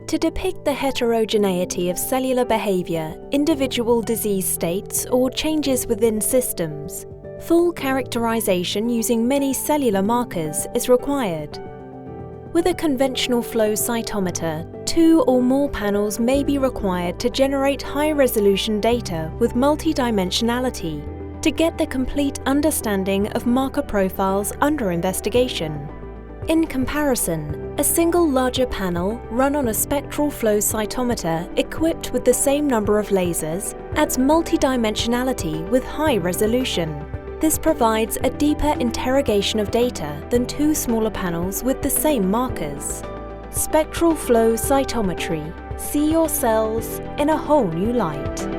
To depict the heterogeneity of cellular behavior, individual disease states, or changes within systems, full characterization using many cellular markers is required. With a conventional flow cytometer, 2 or more panels may be required to generate high-resolution data with multidimensionality to get the complete understanding of marker profiles under investigation. In comparison, a single larger panel run on a spectral flow cytometer equipped with the same number of lasers adds multidimensionality with high resolution. This provides a deeper interrogation of data than 2 smaller panels with the same markers. Spectral flow cytometry. See your cells in a whole new light.